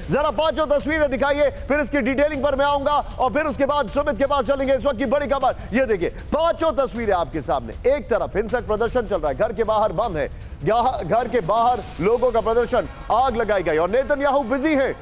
जरा पांचों तस्वीरें दिखाइए, फिर इसकी डिटेलिंग पर मैं आऊंगा और फिर उसके बाद सुमित के पास चलेंगे। इस वक्त की बड़ी खबर ये देखिए, पांचों तस्वीरें आपके सामने। एक तरफ हिंसक प्रदर्शन चल रहा है, घर के बाहर बम है, घर के बाहर लोगों का प्रदर्शन, आग लगाई गई और नेतन्याहू बिजी है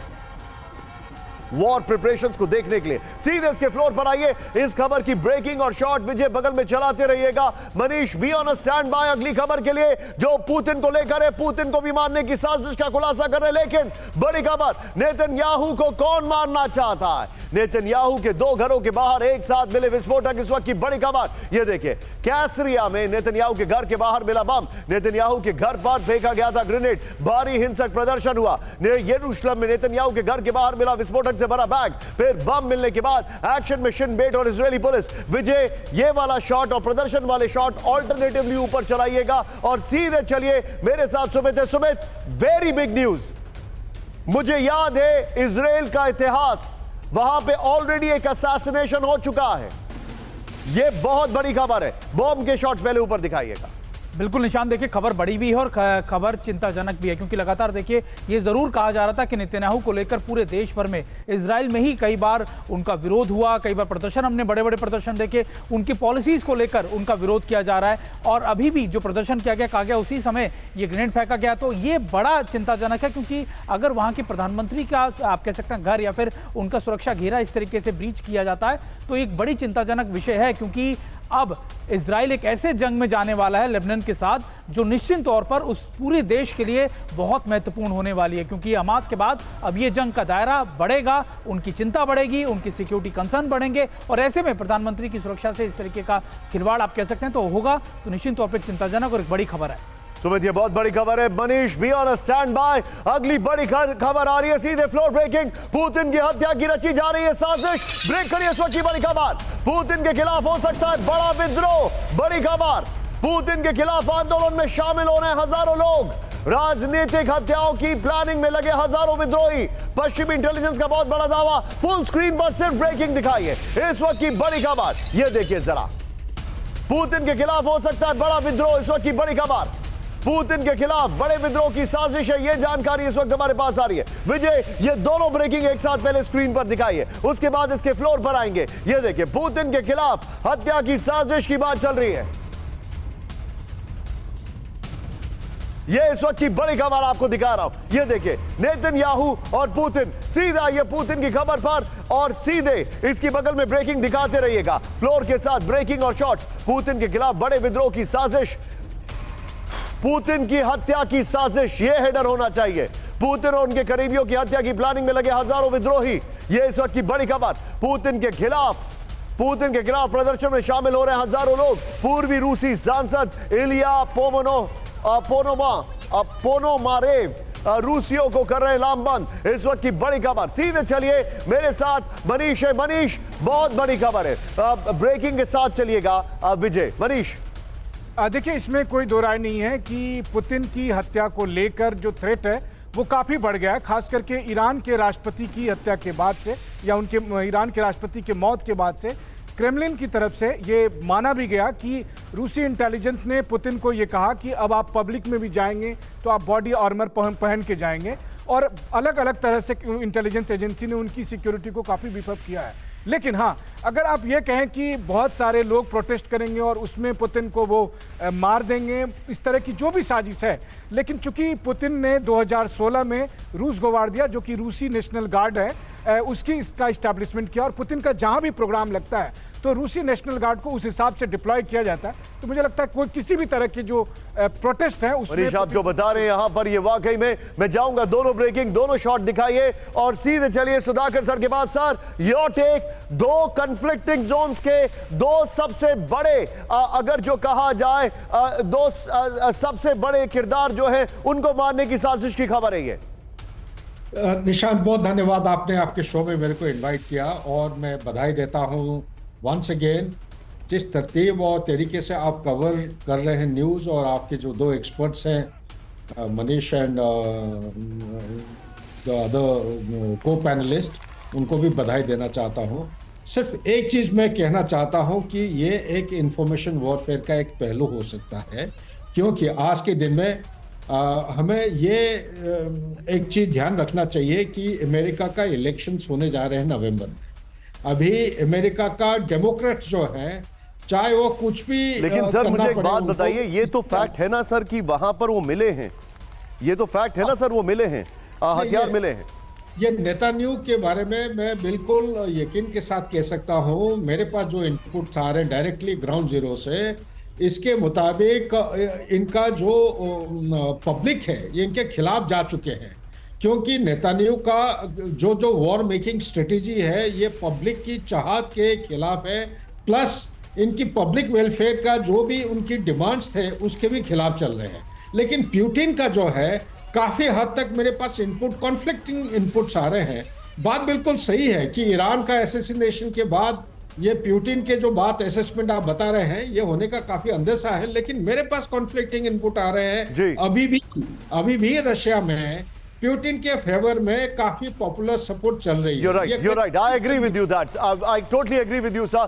वॉर प्रिपरेशंस को देखने के लिए। सीधे इसके फ्लोर पर आइए, इस खबर की ब्रेकिंग और शॉर्ट विजय बगल में चलाते रहिएगा। Manish be on stand by अगली खबर के लिए जो पुतिन को लेकर है, पुतिन को भी मारने की साजिश का खुलासा कर रहे हैं। लेकिन बड़ी खबर, नेतन्याहू को कौन मारना चाहता है? नेतन्याहू के दो घरों के बाहर एक साथ मिले विस्फोटक। इस वक्त की बड़ी खबर ये देखिए, कैसरिया में नेतन्याहू के घर के बाहर मिला बम, नेतन्याहू के घर पर फेंका गया था ग्रेनेड, भारी हिंसक प्रदर्शन हुआ। यरूशलेम में नेतन्याहू के घर के बाहर मिला विस्फोटक से भरा बैग, फिर बम मिलने के बाद एक्शन में शिन बेट और इजरायली पुलिस। विजय, ये वाला शॉट और प्रदर्शन वाले शॉट ऑल्टरनेटिवली ऊपर चलाइएगा और सीधे चलिए मेरे साथ सुमित है। Sumit, very big news. मुझे याद है इजराइल का इतिहास, वहां पे ऑलरेडी एक असैसिनेशन हो चुका है। यह बहुत बड़ी खबर है। बॉम्ब के शॉट्स पहले ऊपर दिखाइएगा। बिल्कुल निशान, देखिए खबर बड़ी भी है और खबर चिंताजनक भी है, क्योंकि लगातार देखिए ये जरूर कहा जा रहा था कि नेतन्याहू को लेकर पूरे देश भर में, इजराइल में ही कई बार उनका विरोध हुआ, कई बार प्रदर्शन, हमने बड़े बड़े प्रदर्शन देखे, उनकी पॉलिसीज को लेकर उनका विरोध किया जा रहा है। और अभी भी जो प्रदर्शन किया गया, कहा गया उसी समय ये ग्रेनेड फेंका गया, तो ये बड़ा चिंताजनक है। क्योंकि अगर वहां के प्रधानमंत्री का आप कह सकते हैं घर या फिर उनका सुरक्षा घेरा इस तरीके से ब्रीच किया जाता है तो एक बड़ी चिंताजनक विषय है। क्योंकि अब इजराइल एक ऐसे जंग में जाने वाला है लेबनान के साथ जो निश्चित तौर पर उस पूरे देश के लिए बहुत महत्वपूर्ण होने वाली है। क्योंकि हमास के बाद अब ये जंग का दायरा बढ़ेगा, उनकी चिंता बढ़ेगी, उनकी सिक्योरिटी कंसर्न बढ़ेंगे और ऐसे में प्रधानमंत्री की सुरक्षा से इस तरीके का खिलवाड़ आप कह सकते हैं तो होगा, तो निश्चित तौर पर चिंताजनक और एक बड़ी खबर है। सुमित, ये बहुत बड़ी खबर है। Manish be on stand by, अगली बड़ी खबर आ रही है सीधे फ्लोर ब्रेकिंग। पुतिन की हत्या की रची जा रही है साजिश। ब्रेक करिए इस वक्त की बड़ी खबर, पुतिन के खिलाफ हो सकता है बड़ा विद्रोह। बड़ी खबर, पुतिन के खिलाफ आंदोलन में शामिल हो रहे हैं हजारों लोग। राजनीतिक हत्याओं की प्लानिंग में लगे हजारों विद्रोही। पश्चिमी इंटेलिजेंस का बहुत बड़ा दावा। फुल स्क्रीन पर सिर्फ ब्रेकिंग दिखाइए इस वक्त की बड़ी खबर। यह देखिए जरा, पुतिन के खिलाफ हो सकता है बड़ा विद्रोह। इस वक्त की बड़ी खबर, पुतिन के खिलाफ बड़े विद्रोह की साजिश है, यह जानकारी इस वक्त हमारे पास आ रही है। विजय, ये दोनों ब्रेकिंग एक साथ पहले स्क्रीन पर दिखाइए, उसके बाद इसके फ्लोर पर आएंगे। ये देखिए, पुतिन के खिलाफ हत्या की साजिश की बात चल रही है। यह इस वक्त की बड़ी खबर आपको दिखा रहा हूं। यह देखिए, नेतन्याहू और पुतिन। सीधा ये पुतिन की खबर पर और सीधे इसकी बगल में ब्रेकिंग दिखाते रहिएगा। फ्लोर के साथ ब्रेकिंग और शॉट्स। पुतिन के खिलाफ बड़े विद्रोह की साजिश, पुतिन की हत्या की साजिश, यह हेडर होना चाहिए। पुतिन और उनके करीबियों की हत्या की प्लानिंग में लगे हजारों विद्रोही, यह इस वक्त की बड़ी खबर। पुतिन के खिलाफ प्रदर्शन में शामिल हो रहे हैं हजारों लोग। पूर्वी रूसी सांसद इलिया पोनोमारेव रूसियों को कर रहे लामबंद। इस वक्त की बड़ी खबर। सीधे चलिए मेरे साथ मनीष है। मनीष, बहुत बड़ी खबर है, ब्रेकिंग के साथ चलिएगा। विजय, मनीष। देखिए, इसमें कोई दो राय नहीं है कि पुतिन की हत्या को लेकर जो थ्रेट है वो काफ़ी बढ़ गया है, खास करके ईरान के राष्ट्रपति की हत्या के बाद से, या उनके ईरान के राष्ट्रपति के मौत के बाद से क्रेमलिन की तरफ से ये माना भी गया कि रूसी इंटेलिजेंस ने पुतिन को ये कहा कि अब आप पब्लिक में भी जाएंगे तो आप बॉडी आर्मर पहन के जाएंगे, और अलग अलग तरह से इंटेलिजेंस एजेंसी ने उनकी सिक्योरिटी को काफ़ी बीफ अप किया है। लेकिन हाँ, अगर आप ये कहें कि बहुत सारे लोग प्रोटेस्ट करेंगे और उसमें पुतिन को वो मार देंगे, इस तरह की जो भी साजिश है, लेकिन चूंकि पुतिन ने 2016 में रूस गवार्डिया, जो कि रूसी नेशनल गार्ड है, उसकी इसका इस्टेब्लिशमेंट किया, और पुतिन का जहां भी प्रोग्राम लगता है तो रूसी नेशनल गार्ड को उस हिसाब से डिप्लॉय किया जाता है। तो मुझे लगता है कोई किसी भी तरह की जो प्रोटेस्ट है उसमें आप जो बता रहे हैं यहां पर, ये वाकई में मैं जाऊंगा, दोनों ब्रेकिंग, दोनों शॉट दिखाइए और सीधे चलिए सुधाकर सर के पास। सर, योर टेक, दो कन्फ्लिक्टिंग जोन्स के दो सबसे बड़े, अगर जो कहा जाए दो सबसे बड़े किरदार जो है उनको मारने की साजिश की खबर है ये। निशांत, बहुत धन्यवाद, आपने आपके शो में मेरे को इनवाइट किया और मैं बधाई देता हूं वंस अगेन। जिस तरतीब और तरीके से आप कवर कर रहे हैं न्यूज़, और आपके जो दो एक्सपर्ट्स हैं मनीष एंड द अदर को पैनलिस्ट, उनको भी बधाई देना चाहता हूं। सिर्फ एक चीज़ मैं कहना चाहता हूं कि ये एक इंफॉर्मेशन वॉरफेयर का एक पहलू हो सकता है, क्योंकि आज के दिन में हमें ये एक चीज ध्यान रखना चाहिए कि अमेरिका का इलेक्शंस होने जा रहे हैं नवंबर में। अभी अमेरिका का डेमोक्रेट जो है, चाहे वो कुछ भी लेकिन सर करना मुझे एक पड़े बात उनको, बताइए, ये तो फैक्ट है ना सर कि वहां पर वो मिले हैं, ये तो फैक्ट है ना सर, वो मिले हैं, हथियार मिले हैं। ये नेतान्याहू के बारे में मैं बिल्कुल यकीन के साथ कह सकता हूँ, मेरे पास जो इनपुट आ रहे हैं डायरेक्टली ग्राउंड जीरो से, इसके मुताबिक इनका जो पब्लिक है ये इनके खिलाफ जा चुके हैं, क्योंकि नेतान्याहू का जो वॉर मेकिंग स्ट्रेटेजी है ये पब्लिक की चाहत के खिलाफ है, प्लस इनकी पब्लिक वेलफेयर का जो भी उनकी डिमांड्स थे उसके भी खिलाफ चल रहे हैं। लेकिन पुतिन का जो है काफी हद तक मेरे पास इनपुट कॉन्फ्लिक्टिंग इनपुट्स आ रहे हैं। बात बिल्कुल सही है कि ईरान का एसेसिनेशन के बाद ये पुतिन के जो बात असेसमेंट आप बता रहे हैं ये होने का काफी अंदेशा है, लेकिन मेरे पास कॉन्फ्लिक्टिंग इनपुट आ रहे हैं। अभी भी रशिया में पुतिन के फेवर में काफी पॉपुलर सपोर्ट चल रही है। You're right. I agree with you that. I totally agree with you, sir.